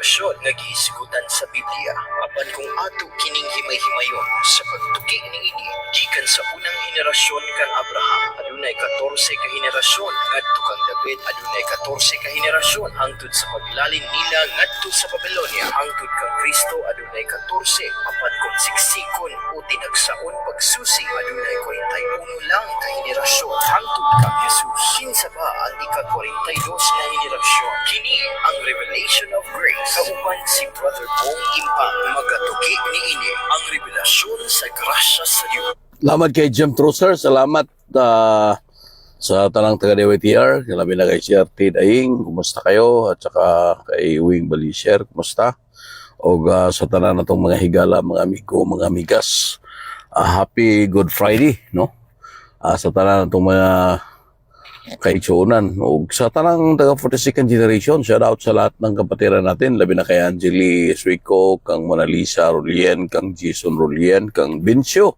henerasyon nga gihisgutan sa Biblia apan kung ato kining himay-himayon sa pagtuki niini gikan sa unang henerasyon kang Abraham adunay 14 ka henerasyon ngadto kang David adunay 14 ka henerasyon hangtod sa paglalin nila ngadto sa Babylonia hangtod kang Kristo adunay 14 apan kung siksikon o tinagsaon pagsusi adunay 41 lang ka henerasyon hangtod kang Jesus. Kinsa ba ang ika-42 na henerasyon? Kini ang Revelation of Grace. Kauban si Brother Bong Impang magatuki niini ang revelasyon sa grasya sa Dios. Salamat kay Jim Trusser. Salamat sa tanang taga-DYTR. Labi na kay CRT Daing. Kumusta kayo? At saka kay Wing Balisher. Kumusta? O sa tanan na itong mga higala, mga amigo, mga amigas. Happy Good Friday, no? Sa tanan na itong mga kaitsuunan. O sa tanang taga 42nd generation, shout out sa lahat ng kapatiran natin. Labi na kay Angeli Suico, kang Mona Lisa Rolien, kang Jason Rolien, kang Vincio.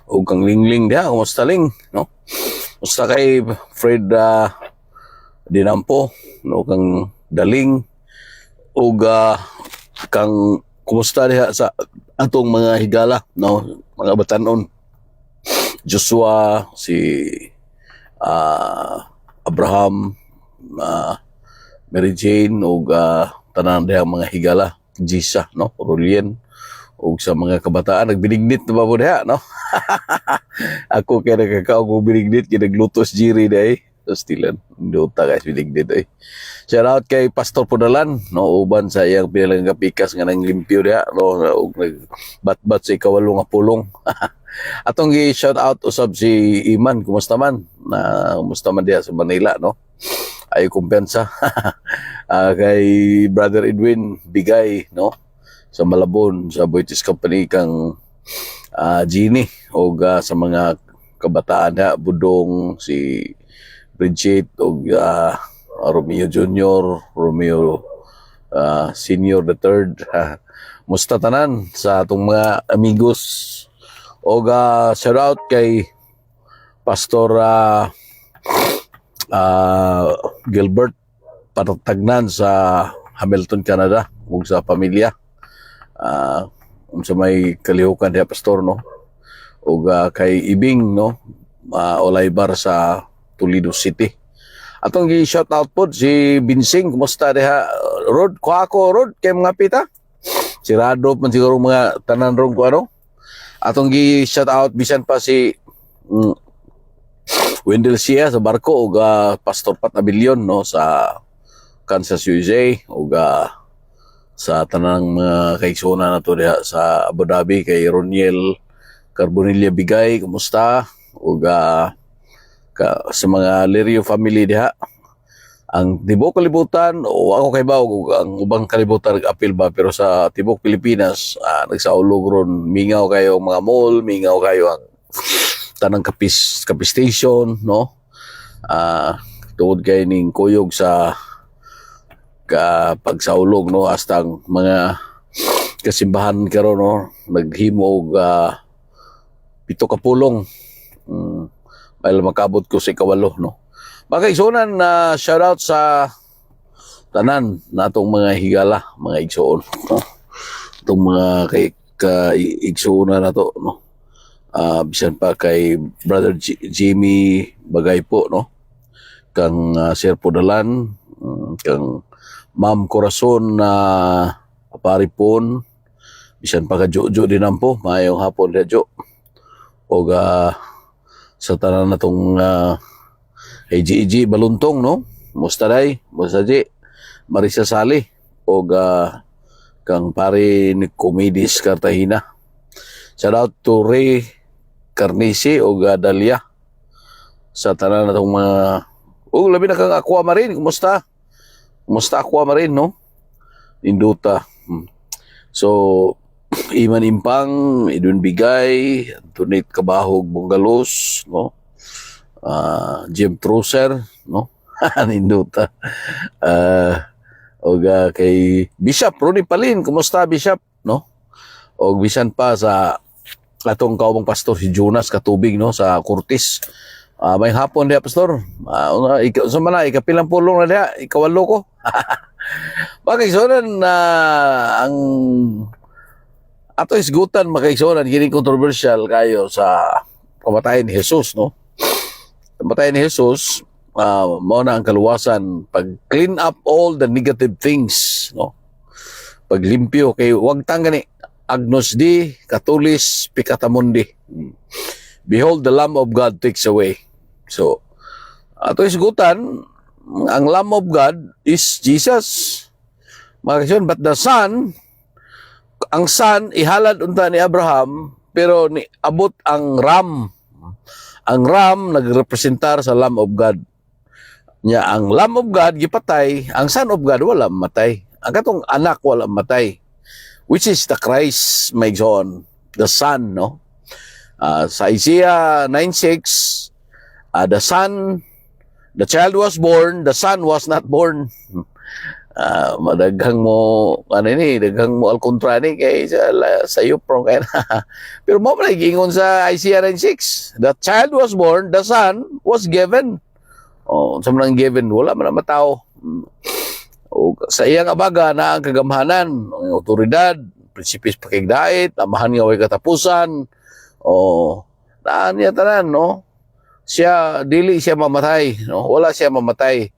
O kang Lingling dia, kumusta Ling, no? Kumusta kay Fred Dinampo, no? Kang Daling, o kang kumusta diha sa atong mga higala, no? Mga batanon. Joshua, si Abraham, Mary Jane, o tanan diha mga higala, Jisa, no? Rolien, o sa mga kabataan, nagbinignit na ba po diha, no? Ako kaya nakakaw kong binignit, kinaglutos jiri dahi. So stilan, duta guys, binignit dahi. Shout out kay Pastor Pudalan, no? Uban sa iyang pinalang kapikas nga nang limpyo diha, no? Bat-bat sa ikawalo nga pulong. Atong gi-shout out usab si Iman, kumusta man? Kumusta man diha sa Manila, no? Ay kumpensa. Kay Brother Edwin Bigay, no? Sa Malabon, sa Boitis Company kang Gini o sa mga kabataan na Budong, si Bridget o Romeo Jr., Romeo Senior the Third. Musta tanan sa atong mga amigos o shout out kay Pastor Gilbert Patagnan sa Hamilton, Canada ug sa pamilya. Sa may kalihukan diha pastor, no? O kay Ibing, no? Olaybar sa Toledo City. Atong gi-shout out po si Binsing, kumusta diha? Rod, ako Rod, kay mga pita. Si Rado man siguro mga tanan rong ko ano. Atong gi-shout out bisan pa si Wendell Sia sa barko o Pastor Pat Abilion, no? Sa Kansas, USA o sa tanang mga kaigsoona na to diha sa Abu Dhabi kay Roniel Carbonilla Bigay, kumusta? O sa mga Lirio family diha, ang Tibok Kalibutan o ako kay ba ang ubang kalibutan nag-apil ba, pero sa Tibok Pilipinas nagsaulog ron, mingaw kayo mga mall, mingaw kayo ang tanang kapis station, no? Tungod kay ning kuyog sa pagsaulog, no? Hasta ang mga kasimbahan karon, no? Naghimo og 7 ka pulong. May makabot ko sa ikawalo, no? Mga igsuonan na shout out sa tanan natong mga higala, mga igsuon, no? Itong mga igsuonan na to, no? Bisan pa kay Brother Jimmy Bagay po, no? Kang Sir Pudalan, kang Ma'am Corazon na Aparipon, bisan pa ka Jojo Dinampo, mayong hapon na Jo. O sa tanan na itong AG Baluntong, no? Musta day? Musta di? Marisa Sali. O kang pare ni Comedis Cartagena. Shout out to Ray Carnisi o Dalia. Sa tanan na itong mga labi na kang Aqua Marine, kumusta? Kumusta Aqua Marine, no? Induta. So, Iman Impang, Edwin Bigay, Antoinette Kabahog Bonggalos, no? Jim Trusser, no? Induta. O kay Bishop Ronnie Palin, kumusta Bishop, no? O bisan pa sa atong kaubang pastor si Jonas Katubig, no? Sa Curtis. May hapon diha pastor. Sa mana ikapilang pulong na diha, ikawalo ko. Mga kaigsunan, na ang ato isgutan mga kaigsunan, kini controversial kayo sa kamatayan ni Jesus, no? Kamatayan ni Jesus, mao na ang kaluwasan pag clean up all the negative things, no? Paglimpyo kay wag tang gani Agnus Dei, Katulis, Pikatamundi. Behold, the Lamb of God takes away. So, ato isgutan, ang Lamb of God is Jesus. Mga kaigsunan, but the Son, ang Son, ihalad unta ni Abraham, pero ni abot ang ram. Ang ram nagrepresentar sa Lamb of God. Nya ang Lamb of God gipatay, ang Son of God wala matay. Ang katong anak wala matay. Which is the Christ, my John, the Son, no? Sa Isaiah 9:6, the Son, the child was born, the Son was not born. Madaghang mo daghang mo al kontra ni kay sa iyo pro kay pero mo pala gingon sa Isaiah 9:6, the child was born, the son was given. Sa manang given wala man matao. O sa iyang abaga na ang kagamhanan, ang otoridad, prinsipis pakigdait, amahan nga way katapusan. Naan niya tanan, no? Siya dili siya mamatay, no? Wala siya mamatay.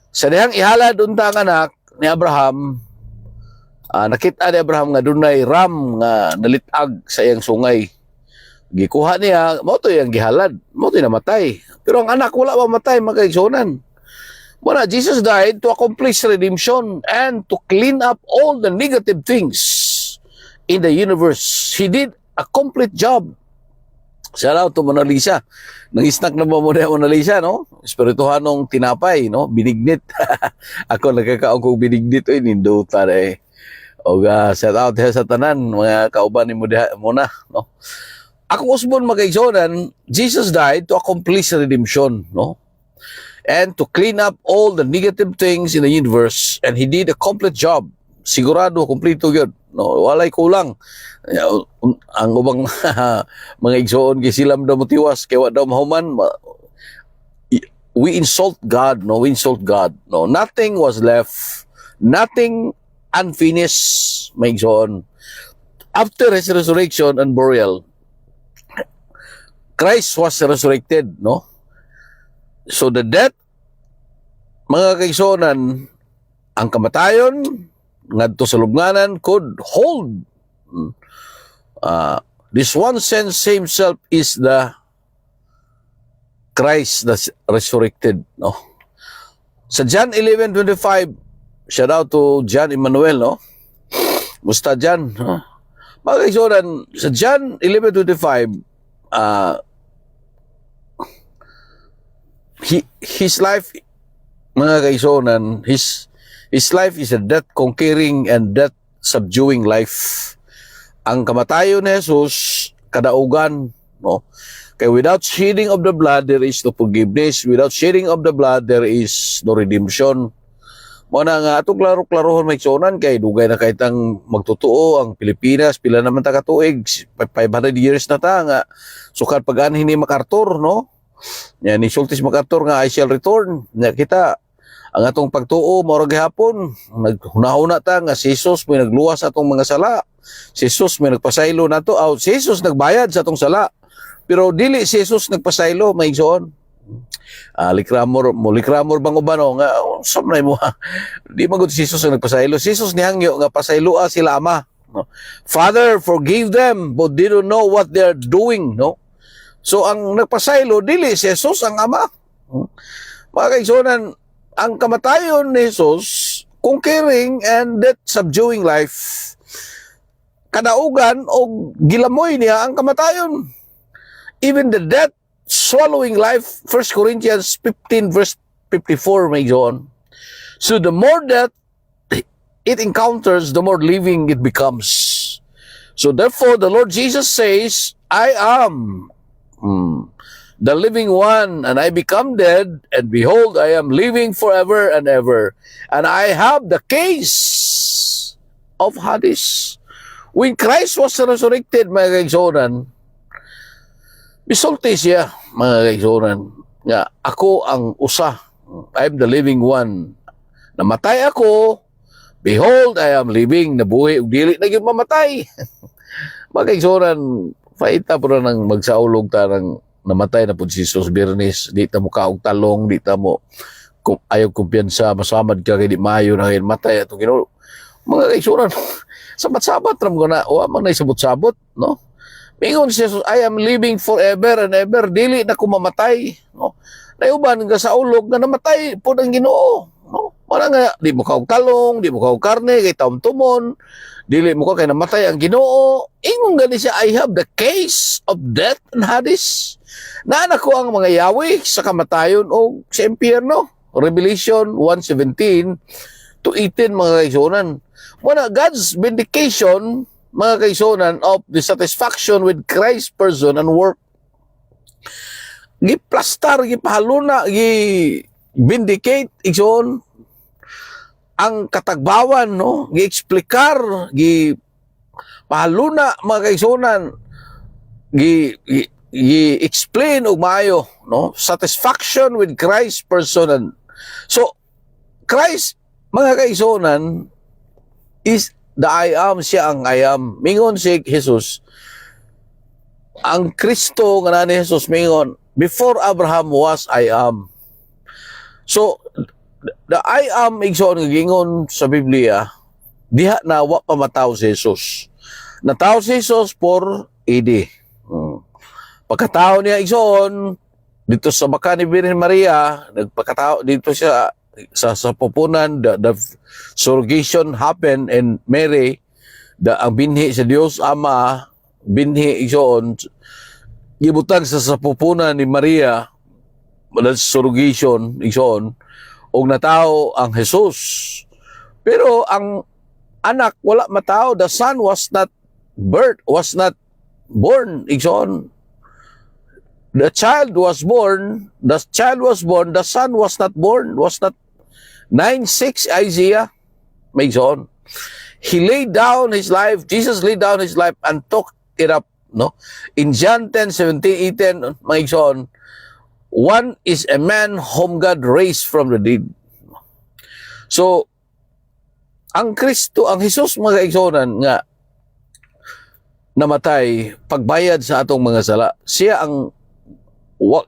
Sa dihang ihalad unta ang anak ni Abraham, nakita ni Abraham nga dunay ram nga nalitag sa iyang sungay. Gikuha niya, mo to iyang gihalad, mo to namatay. Pero ang anak wala mamatay, mga kaigsunan. Muna, Jesus died to accomplish redemption and to clean up all the negative things in the universe. He did a complete job. Shout out to Mona Lisa. Nang-snack na ba mo na Mona Lisa, no? Espirituhanong tinapay, no? Binignit. Ako nagkakaong kong binignit. Uy, ninduta na eh. O shout out sa tanan, mga kauban ni Mona, no? Ako usbon magkaigsonan, Jesus died to accomplish redemption, no? And to clean up all the negative things in the universe. And He did a complete job. Sigurado, kumplito yun. No, walay kulang. Ang ubang mga igsoon kay silam daw motiwas kay wa daw mahuman. We insult God, no? We insult God. No, nothing was left. Nothing unfinished, mga igsoon. After His resurrection and burial, Christ was resurrected, no? So the death, mga kaigsonan, ang kamatayon ngadto sa lubnganan could hold. This one sense himself is the Christ that's resurrected, no? Sa John 11:25, shout out to John Emmanuel, no? Musta John? Mga kaigsonan, sa John 11:25, his life, mga kaigsonan, his life is a death conquering and death subduing life. Ang kamatayon ni Jesus kadaugan, no? Kay without shedding of the blood there is no forgiveness, without shedding of the blood there is no redemption. Mo na nga atong klaro-klarohon may igsonan kay dugay na kahitang magtotoo ang Pilipinas, pila naman ta katuig, 500 years na ta nga sukat pag-anhin ni MacArthur, no? Yan ni Sultis MacArthur nga I shall return. Nya kita ang atong pagtuo mao ra gihapon, naghunahuna ta nga si Jesus may nagluwas atong mga sala. Si Jesus may nagpasaylo nato, si Jesus nagbayad sa atong sala. Pero dili si Jesus nagpasaylo, may igsoon. Likramor bang ubano nga samnay mo. Di magud si Jesus ang nagpasaylo. Si Jesus nihangyo nga pasayloa sila ama. No? Father, forgive them, but they don't know what they're doing, no? So ang nagpasaylo dili si Jesus ang ama. Mga kaigsonan, ang kamatayon ni Jesus, conquering and death subduing life, kadaugan o gilamoy niya ang kamatayon. Even the death swallowing life, 1 Corinthians 15 verse 54 may John. So the more death it encounters, the more living it becomes. So therefore the Lord Jesus says, I am the living one, and I become dead, and behold, I am living forever and ever. And I have the case of Hades. When Christ was resurrected, mga kaigsonan, misulti siya, mga kaigsonan, nga ako ang usa. I am the living one. Namatay ako, Behold, I am living, nabuhi, ug dili na gyud mamatay. Magkaigsonan, paita po na nang magsaulog ta ng namatay na po si Jesus Bernes. Di ta mo kaog talong, di ta mo ayaw kumpiyansa, masamad ka kay di mayo na kayo matay. Atong Ginoo. Mga kaigsonan, sabat-sabat ram ko na, o amang na sabot-sabot, no? Mingon si Jesus, I am living forever and ever, dili na ko mamatay, no? Nayuban nga sa ulog na namatay po ng Ginoo, no? Wala nga, di mo kaog talong, di mo kaog karne, kay taom tumon, dili mo ka kay namatay ang Ginoo. Ingon gani siya, I have the case of death and Hades. Naanak ko ang mga yawi sa kamatayon o sa impyerno. Revelation 1:17 to 18, mga kaisonan. Muna, God's vindication, mga kaisonan, of the satisfaction with Christ's person and work. Giplastar, gipahaluna, gi-vindicate, igsoon, ang katagbawan, no? Gi-explikar, gi-pahaluna, mga kaisonan, gi-explain og maayo, no? Satisfaction with Christ's person. So, Christ, mga kaisonan, is the I am, siya ang I am. Mingon si Jesus, ang Kristo nga na ni Jesus, mingon, before Abraham was, I am. So, the I am, igsoon nga gingon sa Biblia, diha na wa pa mataw si Jesus. Nataw si Jesus for AD. Pagkatao niya igsoon, dito sa baka ni Birhen Maria, nagpakatao dito siya sa pupunan, the surrogation happened, and Mary, ang binhi sa Dios Ama, binhi igsoon, gibutang sa pupunan ni Maria, the surrogation igsoon, og natao ang Jesus. Pero ang anak wala matao, the son was not born, igsoon. The child was born, the son was not born, was not 9:6 Isaiah, may igsoon. He laid down his life, Jesus laid down his life and took it up, no? In John 10:17, 18, may igsoon, one is a man whom God raised from the dead. So, ang Kristo, ang Jesus, mga kaigsonan, nga namatay, pagbayad sa atong mga sala, siya ang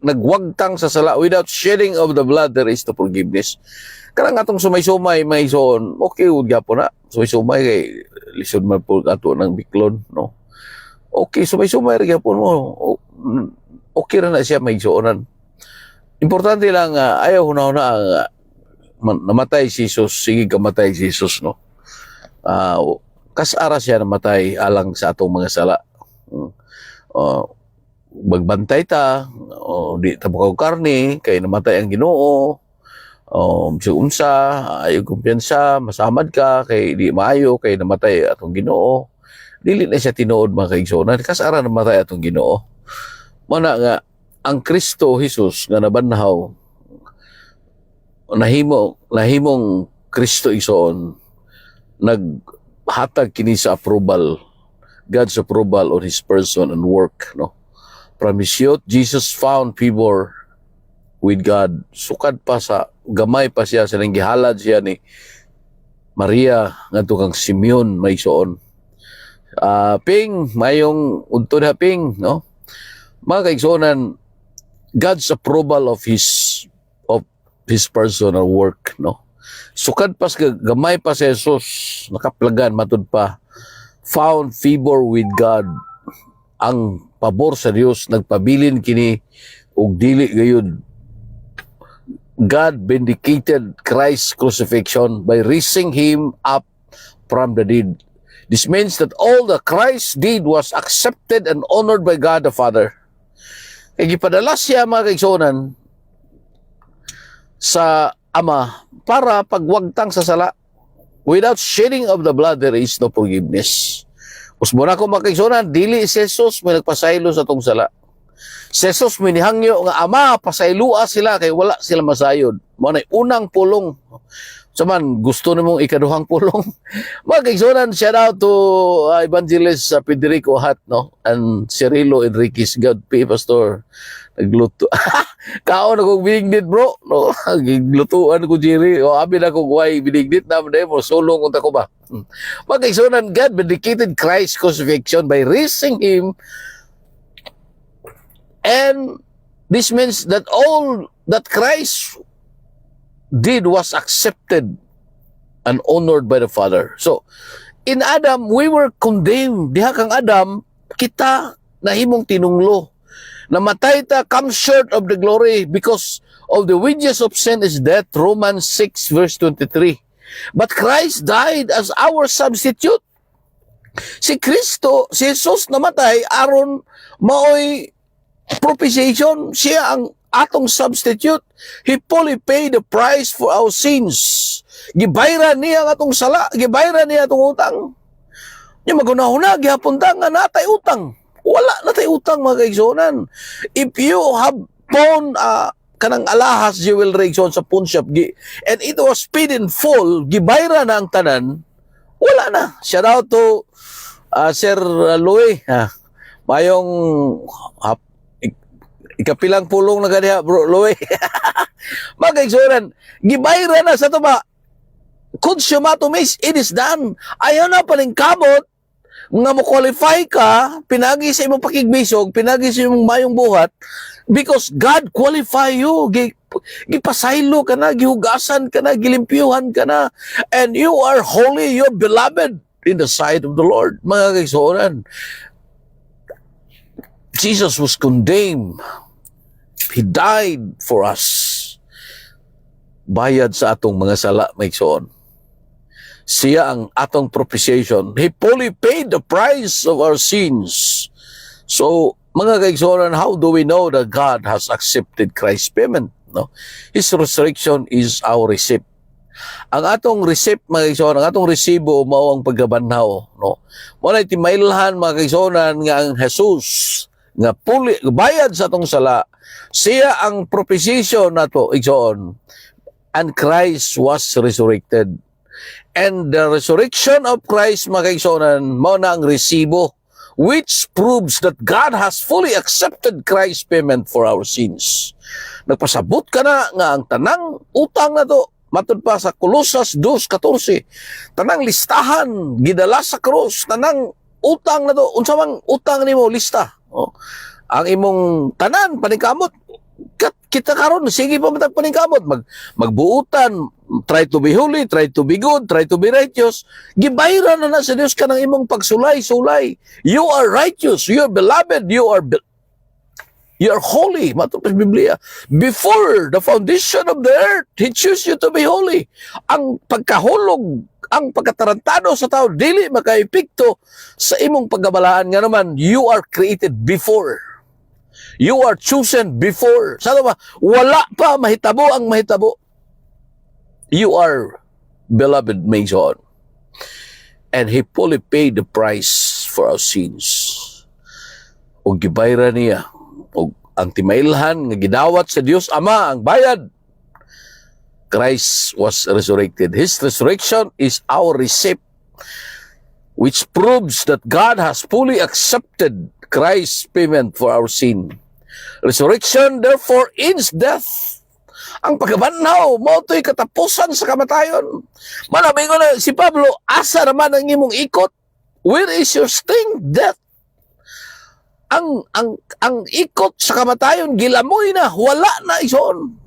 nagwagtang sa sala. Without shedding of the blood, there is no forgiveness. Karang atong sumay-sumay, may ison, okay, udga po na. Sumay-sumay, kay lisod man po ato ng biklon, no? Okay, sumay-sumay, rin po mo. Okay na siya, may isonan. Importante lang, ayaw huna-huna, namatay si Jesus, sige kamatay si Jesus, no? Kasara siya namatay alang sa atong mga sala. Magbantay ta, di ta bukaw karne, kay namatay ang Ginoo, unsa, ayaw kumpiyansa, masamad ka, kay di maayo, kay namatay atong Ginoo. Dili na siya tinuod, mga kaigsonan, kasara namatay atong Ginoo. Mana nga, ang Kristo Jesus nga nabanhaw, nahimong Kristo igsoon, naghatag kini sa approval, God's approval on His person and work, no? Pramisyot, Jesus found favor with God. Sukad pa sa, gamay pa siya, sa nanggihalad siya ni Maria, nga kang Simeon, may soon. Ping, mayong untod ha, Ping, no? Mga kaigsonan, God's approval of His personal work, no? Sukad pa sa, gamay pa si Jesus, nakaplagan, matud pa, found favor with God, ang pabor sa Dios nagpabilin kini ug dili gayud. God vindicated Christ's crucifixion by raising Him up from the dead. This means that all that Christ did was accepted and honored by God the Father. Kaya gipadala siya, mga kaigsonan, sa Ama para pagwagtang sa sala. Without shedding of the blood, there is no forgiveness. Usbo na ko, mga kaigsonan, dili si Jesus may nagpasaylo sa tong sala. Si Jesus minihangyo nga Ama, pasaylua sila kay wala sila masayod. Manay unang pulong. Saman, gusto nimong ikaduhang pulong. Mga kaigsonan, shout out to Evangelist Federico Hat, no? And Cirilo Enriquez, God pay, Pastor. Nagluto. Kaon akong binignit, bro. No, giglutuan ko, Jerry. O, abi na kong why binignit na mo. Sulong kung tako ba. Magkaigsunan, God vindicated Christ's crucifixion by raising Him. And this means that all that Christ did was accepted and honored by the Father. So, in Adam, we were condemned. Diha kang Adam, kita nahimong tinunglo. Namatay ta, come short of the glory because of the wages of sin is death. Romans 6 verse 23. But Christ died as our substitute. Si Kristo, si Jesus namatay aron maoy propitiation. Siya ang atong substitute. He fully paid the price for our sins. Gibayran niya ang atong sala, gibayran niya atong utang. Yung magunahuna, gihapunta nga natay utang. Wala natay utang, mga kaigsonan. If you have pawn kanang alahas, you will reigson sa pawn shop, and it was paid in full, gibayran na ang tanan, wala na. Shout out to Sir Louie. Mayong ikapilang pulong na ganiha, bro, Louie. Mga kaigsonan, gibayran na sa ito ba? Consumatomis, it is done. Ayaw na paling kamot, nga mo qualify ka, pinagi sa imong pakigbisog, pinagi sa imong mayong buhat, because God qualify you. Gipasaylo ka na, gihugasan ka na, gilimpyuhan ka na, and you are holy, you're beloved in the sight of the Lord. Mga kaigsonan, Jesus was condemned. He died for us. Bayad sa atong mga sala, maigsoon. Siya ang atong propitiation. He fully paid the price of our sins. So, mga kaigsoon, how do we know that God has accepted Christ's payment? No? His resurrection is our receipt. Ang atong receipt, mga kaigsoon, ang atong resibo, mao ang pagkabanhaw. No? Wala timailhan, mga kaigsoon, nga ang Jesus, nga fully, bayad sa atong sala, siya ang propitiation nato, igsoon. And Christ was resurrected. And the resurrection of Christ, mga kaigsoon, mao na ang resibo, which proves that God has fully accepted Christ's payment for our sins. Nagpasabot ka na nga ang tanang utang na to, matud pa sa Colossus 2:14, tanang listahan, gidala sa krus, tanang utang na to, unsa mang utang nimo lista. Oh. Ang imong tanan, paningkamot, kita karon sige pa matag paningkamot, magbuutan, try to be holy, try to be good, try to be righteous. Gibayran na sa Dios kanang imong pagsulay-sulay. You are righteous, you are beloved, you are holy. Matupad Biblia. Before the foundation of the earth, He chose you to be holy. Ang pagkahulog, ang pagkatarantado sa tao, dili makaepekto sa imong paggabalaan nga naman, you are created before. You are chosen before. Sana ba? Wala pa mahitabo ang mahitabo. You are beloved, Mason. And He fully paid the price for our sins. O gibayra niya. O ang timailhan nga gidawat sa Dios Ama ang bayad. Christ was resurrected. His resurrection is our receipt, which proves that God has fully accepted Christ's payment for our sin. Resurrection therefore ends death. Ang pagkabanhaw, mo to'y katapusan sa kamatayon. Manabing ko na si Pablo, asa naman ang imong ikot? Where is your sting? Death. Ang ikot sa kamatayon, gilamoy na, wala na ison.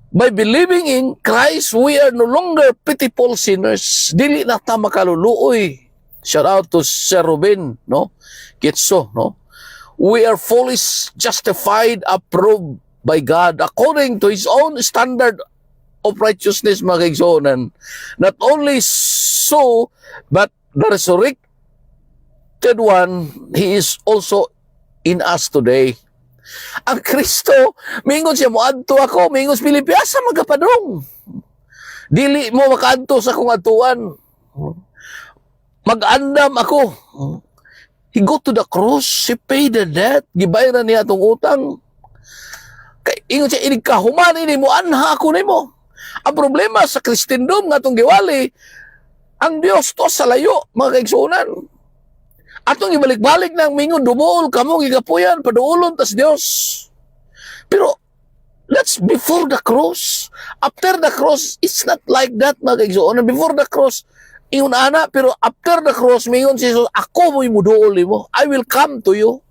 By believing in Christ, we are no longer pitiful sinners. Dili na ta makaluluoy. Shout out to Sir Ruben, no? Kitso, no? We are fully justified, approved by God according to His own standard of righteousness, mga kaigsonan. Not only so, but the resurrected one, He is also in us today. Ang Kristo, mingon siya, moadto ako, mingon sa Pilipiasa, magapadrong. Dili mo makaadto sa kong atuan. Mag-andam ako. He go to the cross, He paid the debt, gibayran niya itong utang. Ingon siya, inigkahuman, ini mo, anha ako ni mo. Ang problema sa Kristendom nga itong giwali, ang Diyos to sa layo, mga kaigsunan. Atong ibalik-balik ng mingon, dumol, kamo, gigapuyan, paduulon, tas Diyos. Pero, That's before the cross. After the cross, it's not like that, mga kaigsuonan. Before the cross, ingon ana, pero after the cross, mingon si Jesus, ako mo'y muduol mo. I will come to you.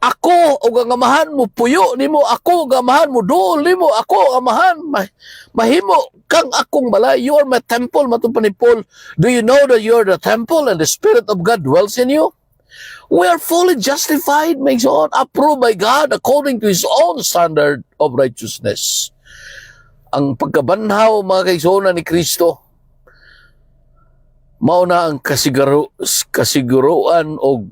Ako, o gamahan mo, puyo ni mo. Ako, gamahan mo, duol ni mo. Ako, gamahan. Mahimo kang akong balay. You are my temple, matupad ni Paul. Do you know that you are the temple and the Spirit of God dwells in you? We are fully justified, makes on, approved by God according to His own standard of righteousness. Ang pagkabanhaw, mga kaigsuonan ni Kristo, mauna ang kasiguruan o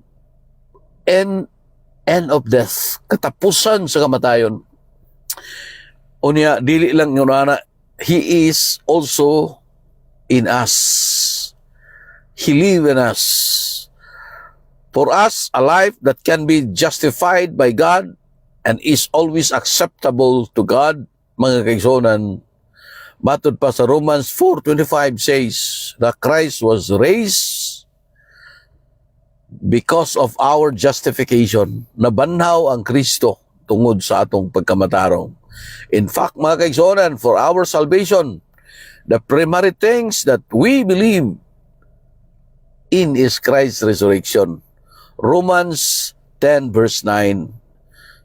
end of death, katapusan sa kamatayon. Unya, dili lang yun na, He is also in us. He live in us. For us, a life that can be justified by God and is always acceptable to God, mga kaigsuonan, matod pa sa Romans 4:25 says that Christ was raised because of our justification. Nabanhaw ang Kristo tungod sa atong pagkamatarong. In fact, mga kaigsuonan, for our salvation, the primary things that we believe in is Christ's resurrection. Romans 10 verse 9.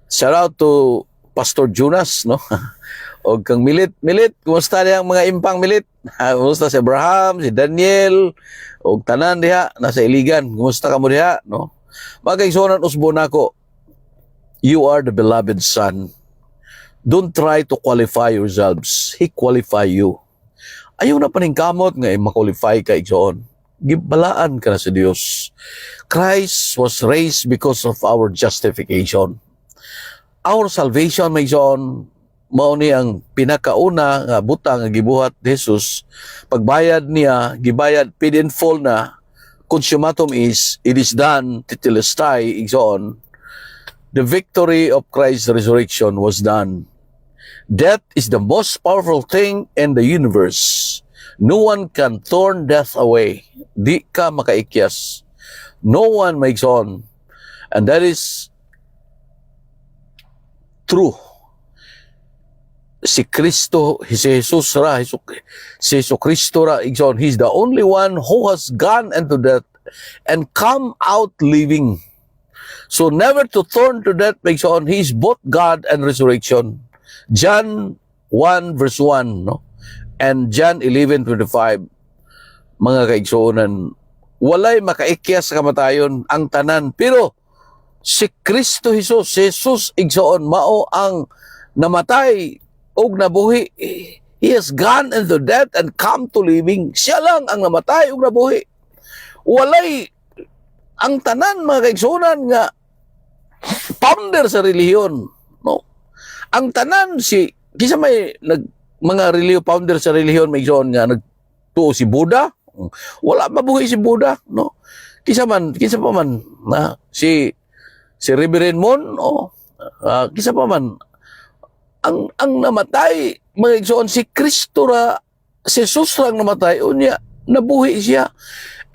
Shout out to Pastor Jonas, no? O kang milit, kumusta diha ang mga impang milit? Kumusta si Abraham, si Daniel, o tanan diha nasa iligan. Kumusta ka mo diha, no? Mga kaigsuonan, usbon ako, you are the beloved son. Don't try to qualify yourselves. He qualify you. Ayaw na paningkamot nga ma-qualify ka igsoon. Gibalaan ka na sa Dios. Christ was raised because of our justification. Our salvation, may igsoon, mao ni ang pinakauna nga butang nga gibuhat ni Jesus. Pagbayad niya, gibayad paid in full na, consummatum is, it is done, tetelestai, igsoon. The victory of Christ's resurrection was done. Death is the most powerful thing in the universe. No one can turn death away. Di ka makaikyas. No one makes on. And that is true. Si Kristo, si Jesus ra, si Jesus Kristo ra, igsoon, He's the only one who has gone into death and come out living. So never to turn to death, igsoon, He is both God and resurrection. John 1 verse 1, no? And John 11:25, mga kaigsuonan, walay makaikyas sa kamatayon ang tanan, pero si Kristo Jesus igsoon, mao ang namatay og nabuhi. He has gone into death and come to living. Siya lang ang namatay og nabuhi. Walay ang tanan, mga kaigsuonan, nga founder sa relihiyon, no? Ang tanan kisa may mga relihiyon, founder sa relihiyon, may igsoon nga nagtuo si Buddha. Wala mabuhi si Buddha, no? Kisa pa man na si Reverend Mon, kisa pa man ang namatay, mga igsoon, si Kristo ra, si Jesus ra ang namatay, unya nabuhi siya,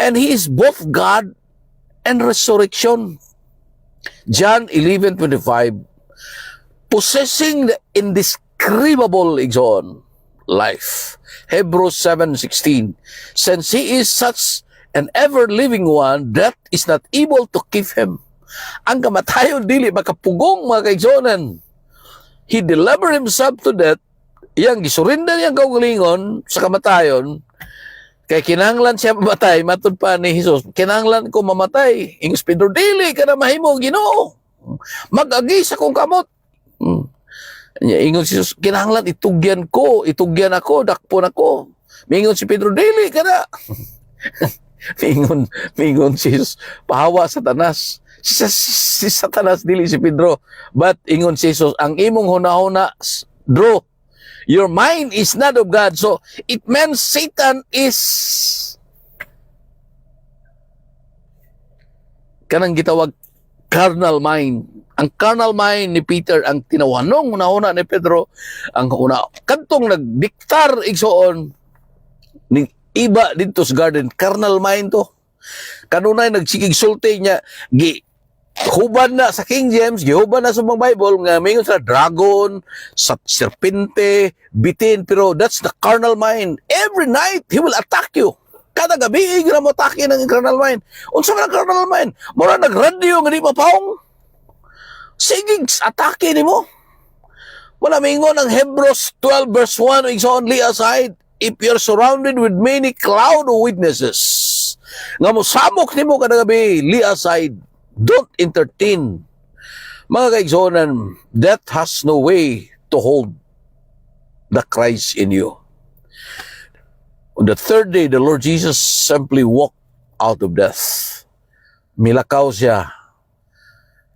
and He is both God and resurrection. John 11:25, possessing the indescribable igsoon life. Hebrews 7:16, since He is such an ever-living one, death is not able to keep Him. Ang kamatayon dili makapugong, mga kaigsonan. He delivered Himself to death. Yang gisurrender niyang kaugalingon sa kamatayon, kay kinahanglan siya mamatay, matud pa ni Jesus, kinahanglan ko mamatay. Ingos Pedro, dili ka na mahimo, Ginoo. Mag-agi sa kong kamot. Ingon si Jesus, kinahanglan itugyan ako, dakpon ako. Mingon si Pedro, dili ka na. mingon si Jesus, pahawa Satanas. Si Satanas, dili si Pedro. But ingon si Jesus, ang imong hunahuna, draw, your mind is not of God. So, it means Satan is kanang gitawag carnal mind. Ang carnal mind ni Peter, ang tinawanong una-una ni Pedro, ang kantong nagdiktar igsoon ni iba dito sa garden, carnal mind to. Kanunay nagsigig sulti niya, huban na sa King James, gihuban na sa mga Bible nga mingon sa dragon, sa serpente, bitin, pero that's the carnal mind. Every night he will attack you. Kada gabi gira mo atake ng carnal mind. Unsa man ang carnal mind? Mura nagradyo nga di mapaong. Sige, atake nimo. Wala mingon ang Hebrews 12 verse 1 igsoon lay aside if you're surrounded with many cloud of witnesses. Nga mo samok nimo kada gabi, lay aside. Don't entertain. Mga kaigsonan, death has no way to hold the Christ in you. On the third day, the Lord Jesus simply walked out of death. Milakaw siya,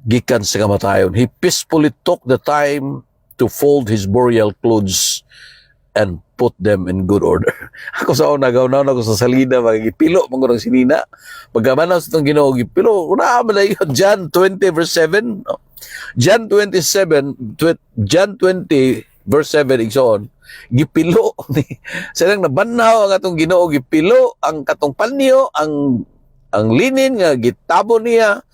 gikan sa kamatayon. He peacefully took the time to fold his burial clothes and put them in good order. Ako sa una, gawnaw na ako sa salida, magigipilo, mga sinina. Pagkamanaw sa itong Ginoo, gipilo, una ba na yun? John 20 verse 7. No? John 20 verse 7, igsoon, gipilo. Silang nabanaw ang atong Ginoo, gipilo, ang katong panyo, ang linin nga, gitabo niya,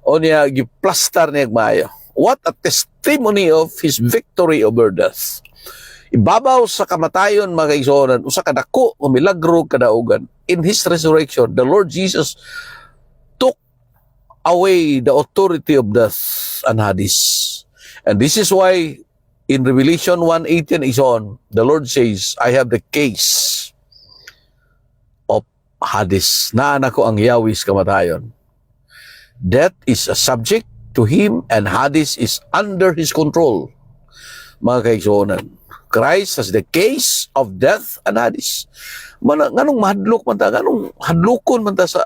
o niya, giplastar niya maayo. What a testimony of his victory over death. Ibabaw sa kamatayon, mga kaigsonan, usa kadako o milagro kadaugan. In his resurrection, the Lord Jesus took away the authority of death and Hades. And this is why in Revelation 1:18 is on, the Lord says, I have the case of Hades. Naan ako ang Yahweh's kamatayon. Death is a subject to him and Hades is under his control. Mga kaigsonan, Christ has the case of death and Hades. Nganong mahadlok man ta, nganong hadlokon man ta sa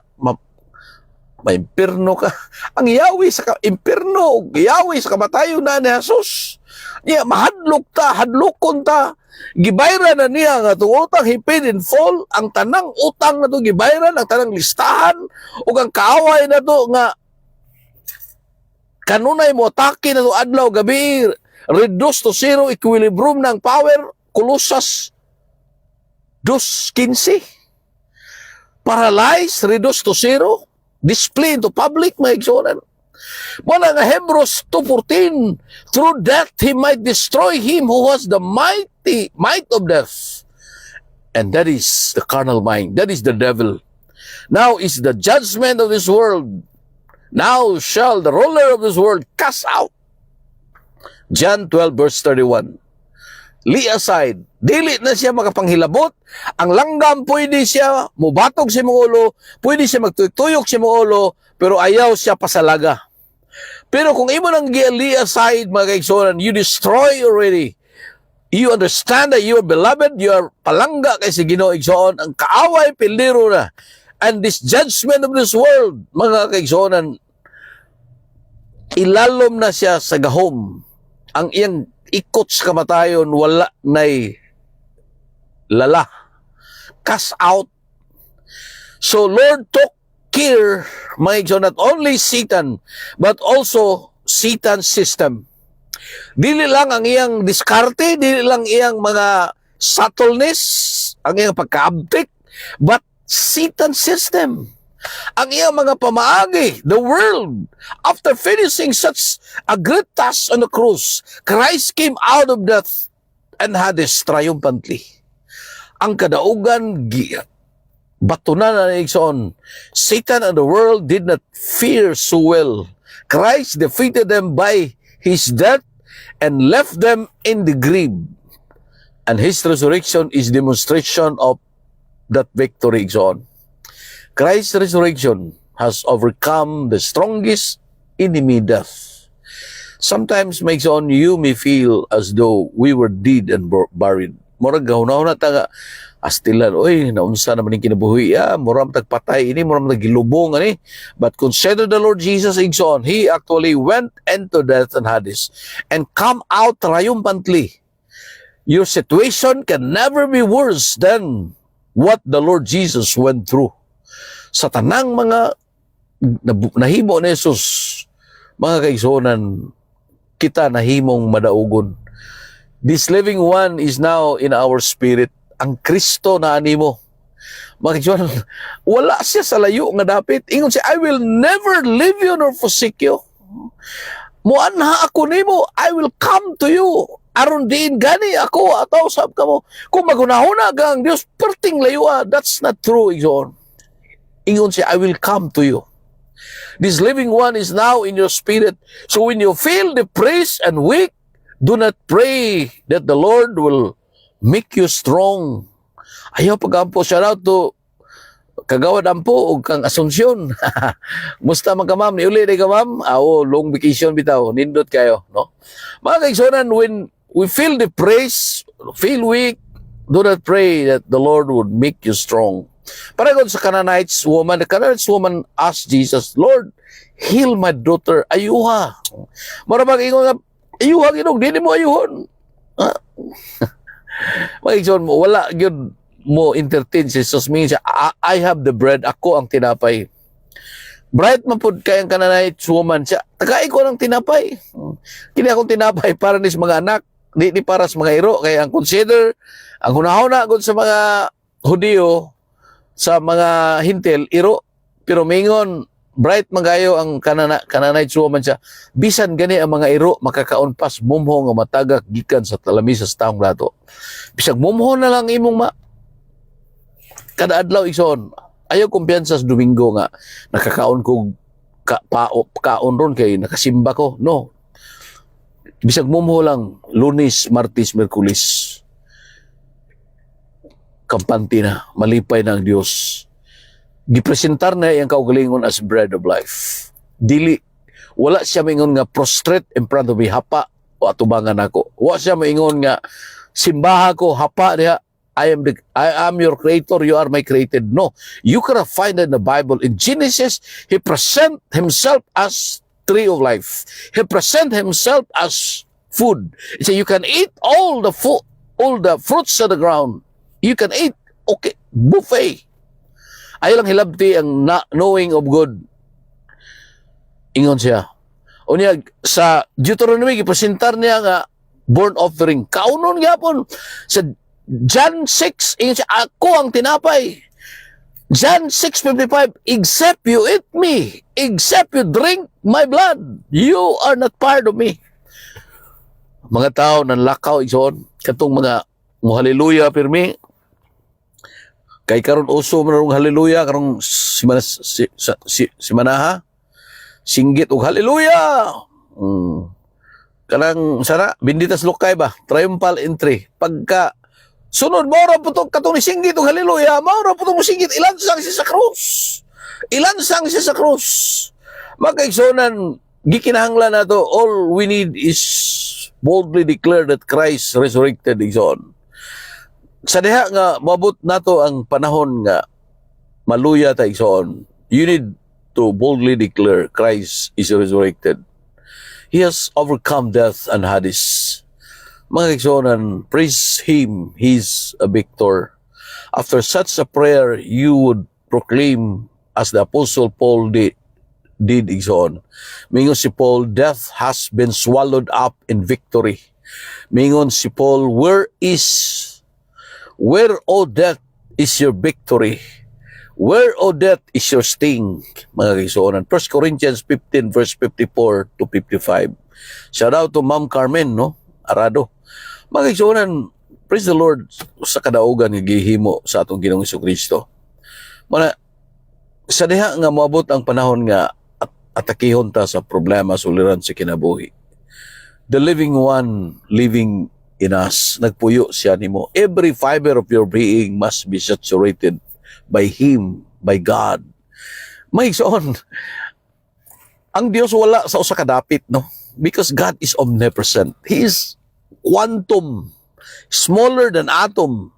maimpirno ka. Ang Yahweh sa impirno, Yahweh sa kamatayon na ni Jesus. Niya mahadlok ta, hadlokon ta. Gibayran na niya nga itong utang, he paid in full. Ang tanang utang na ito gibayran, ang tanang listahan, o ang kaaway na ito nga kanunay mo atake na ito adlaw, gabi, reduce to zero, equilibrium ng power, Colossus 2:15. Paralyze, reduce to zero, display into public, mga igsonan. Muna nga Hebrews 2:14, through death he might destroy him who has the might of death. And that is the carnal mind, that is the devil. Now is the judgment of this world. Now shall the ruler of this world cast out. John 12 verse 31. Lay aside. Dili na siya makapanghilabot. Ang langgam pwede siya mubatog sa mga ulo, pwede siya magtuyok sa mga ulo, pero ayaw siya pasalaga. Pero kung imo nang lay aside, mga kaigsonan, you destroy already. You understand that you are beloved, you are palangga kay si Ginoo igsoon, ang kaaway piliro na. And this judgment of this world, mga kaigsonan, ilalom na siya sa gahom. Ang iyang ikot sa kamatayon, wala na'y lala. Cast out. So Lord took care, mga igsoon, not only Satan, but also Satan's system. Dili lang ang iyang diskarte, dili lang iyang mga subtleness, ang iyang pagkaabtik, but Satan's system. Ang iyang mga pamaagi, the world, after finishing such a great task on the cross, Christ came out of death and Hades triumphantly. Ang kadaugan, batunan na igsoon, Satan and the world did not fear so well. Christ defeated them by his death and left them in the grave. And his resurrection is demonstration of that victory igsoon. Christ's resurrection has overcome the strongest enemy, death. Sometimes makes on you may feel as though we were dead and buried. Murag gahuna na taga astilan, oy, naunsa naman yung kinabuhi, muram tagpatay ini, muram tagilubong ani. But consider the Lord Jesus igsoon, he actually went into death and Hades and come out triumphantly. Your situation can never be worse than what the Lord Jesus went through. Sa tanang mga nahimo ni Jesus, mga kaigsonan, kita nahimong madaugon. This living one is now in our spirit. Ang Kristo na animo. Mga igsoon, wala siya sa layo nga dapit. Ingon siya, I will never leave you nor forsake you. Muanha ako nimo, I will come to you. Aron din gani ako ataw sab kamo. Kung magunahuna kang Dios perting layua, that's not true, igsoon. Ingon siya, I will come to you. This living one is now in your spirit. So when you feel depressed and weak, do not pray that the Lord will make you strong. Ayaw pag-ampo. Shout out to Kagawad Ampo o kang Asunsyon. Musta man ka, ma'am? Niuli day ka, ma'am? Long vacation bitaw. Nindot kayo, no? Mga kaigsonan, when we feel depressed, feel weak, do not pray that the Lord would make you strong. Parang sa Canaanite woman, the Canaanite woman asked Jesus, Lord, heal my daughter. Ayuha. Marabag ingon nga, ayuha, ginog, di mo ayuhon. Mga kaigsonan mo, wala yun mo entertain si Jesus. Minsan siya, I have the bread, ako ang tinapay. Bright man po kayang Canaanite woman siya, tagay ko ng tinapay. Kini akong tinapay para ni sa mga anak, di para sa mga iro. Kaya ang consider, ang hunahuna gud sa mga Hudiyo, sa mga hintil, iro. Pero mingon, bright magayo ang Canaanite woman siya, bisan gani ang mga iro, makakaon pas mumho nga matagak gikan sa talamis sa taong lato. Bisag mumho na lang imong kada adlaw igsoon, ayaw kumpiyansa sa Domingo nga nakakaon ko kaon ron kay nakasimba ko. No. Bisag mumho lang Lunes, Martes, Miyerkules. Kampante na, malipay na ang Dios. Gipresentar na iyang kaugalingon as bread of life. Dili wala siya maingon nga prostrate in front of me, hapa o atubangan ako. Wala siya maingon nga simbaha ko, hapa diha. I am your creator, you are my created. No. You can find in the Bible. In Genesis, he present himself as tree of life. He present himself as food. He said, you can eat all the fruits of the ground. You can eat, okay, buffet. Ayaw lang hilabti ang knowing of God. Ingon siya. O niya, sa Deuteronomy, ipresentar niya nga burnt offering. Kaunon nga po. Sa John 6, ingon siya, ako ang tinapay. John 6:55, except you eat me, except you drink my blood, you are not part of me. Mga tao nanlakaw igsoon, katong mga hallelujah pirmi. Kay karon uso man hallelujah karong simanaha. Singgit og hallelujah. Kanang sana binditas lukay ba? Triumphal entry. Pagka sunod, maura po itong katong singgit o hallelujah, maura po itong singgit, ilansang siya sa krus. Ilansang siya sa krus. Magkaigsonan, gikinahanglan na to, all we need is boldly declare that Christ resurrected, igsoon. Sa diha nga, mabot na to ang panahon nga, maluya ta, igsoon. You need to boldly declare Christ is resurrected. He has overcome death and Hades. Mga kaigsonan, praise Him, He's a victor. After such a prayer, you would proclaim, as the Apostle Paul did igsoon. Mingon si Paul, death has been swallowed up in victory. Mingon si Paul, where, O death, is your victory? Where, O death, is your sting? Mga kaigsonan, 1 Corinthians 15, verse 54 to 55. Shout out to Ma'am Carmen, no? Arado. Mga kaigsonan, praise the Lord sa kadaugan nga gihimo sa atong Ginoong Jesucristo. Sa diha nga moabot ang panahon nga atakihon ta sa problema suliran sa kinabuhi. The living one living in us, nagpuyo siya nimo. Every fiber of your being must be saturated by Him, by God. Mga kaigsoon, ang Dios wala sa usa ka dapit, no? Because God is omnipresent. He is quantum, smaller than atom,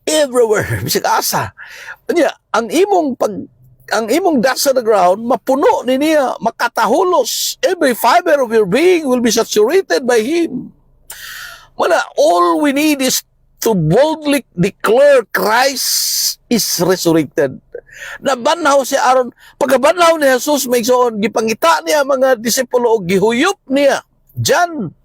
everywhere, bisag asa. Anya, ang imong dust sa the ground, mapuno niya, makatahulos. Every fiber of your being will be saturated by Him. All we need is to boldly declare Christ is resurrected. Nabanhaw si Aaron, pagkabanhaw ni Jesus, may soon, gipangita niya mga disipulo o gihuyop niya. John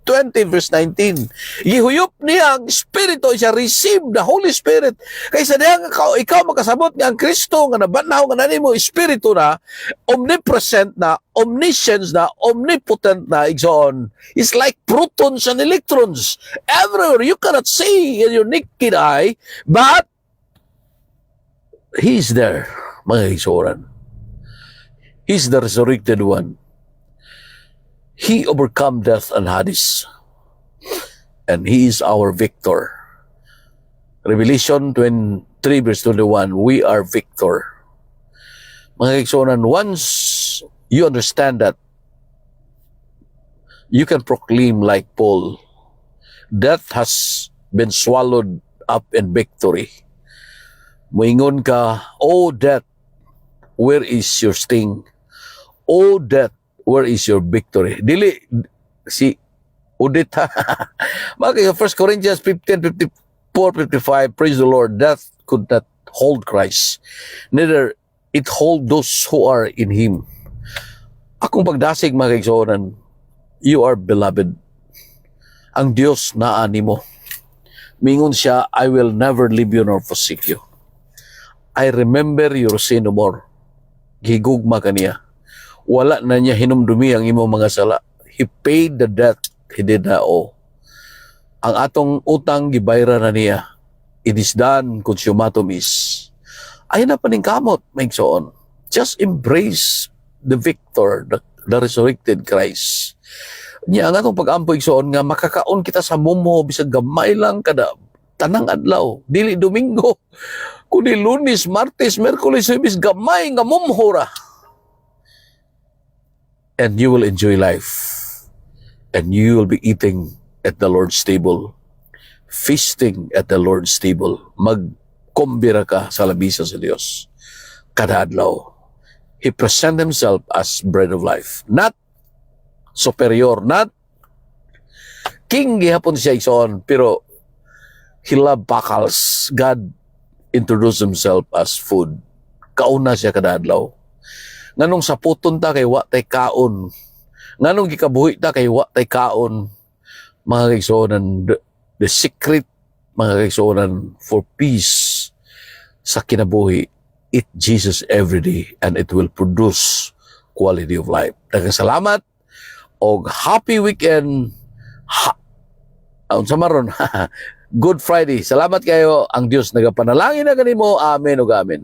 20 verse 19. Gihuyop niya ang Espiritu, siya receive the Holy Spirit. Kaysa diha nga ikaw makasabot nga ang Kristo nga nabanaw nga nani mo Espiritu na, omnipresent na, omniscience na, omnipotent na, igsoon. It's like protons and electrons. Everywhere, you cannot see in your naked eye, but He's there, mga igsoon. He's the resurrected one. He overcome death and Hades. And He is our victor. Revelation 23 verse 21, we are victor. Mga kaibigan, once you understand that, you can proclaim like Paul, death has been swallowed up in victory. Moingon ka, oh death, where is your sting? Oh death, where is your victory? Dili, si Udit ha. Mga 1 Corinthians 15, 54, 55, praise the Lord, death could not hold Christ. Neither it hold those who are in Him. Akong pagdasig mga kaigsoonan, you are beloved. Ang Diyos naa nimo. Mingon siya, I will never leave you nor forsake you. I remember your sin no more. Gigugma kaniya. Wala na niya hinumdumi ang imong mga sala. He paid the debt He did not owe. Ang atong utang gibayra na niya. It is done, consummatum is. Ay na paningkamot, maigsoon. Just embrace the victor, the resurrected Christ. Niya, ang atong pag-ampo igsoon nga makakaon kita sa mumo bisag gamay lang kada tanang adlaw, dili Domingo. Kundi Lunes, Martes, Merkulis, Huwebes, gamay nga mumhora. And you will enjoy life. And you will be eating at the Lord's table. Feasting at the Lord's table. Magkumbira ka sa labisa sa Diyos. Kada adlaw. He present Himself as bread of life. Not superior, not king gihapon siya igsoon, pero He loved pakals. God introduced Himself as food. Kauna siya kada adlaw. Nganong sa puton ta kay wa tay kaon. Nganong gikabuhi ta kay wa tay kaon. Mga kaigsoonan, the secret, mga kaigsoonan, for peace sa kinabuhi, eat Jesus every day and it will produce quality of life. Daghang salamat o happy weekend. Sa maron, Good Friday. Salamat kayo. Ang Diyos nagapanalangin na kanimo. Amen o amen.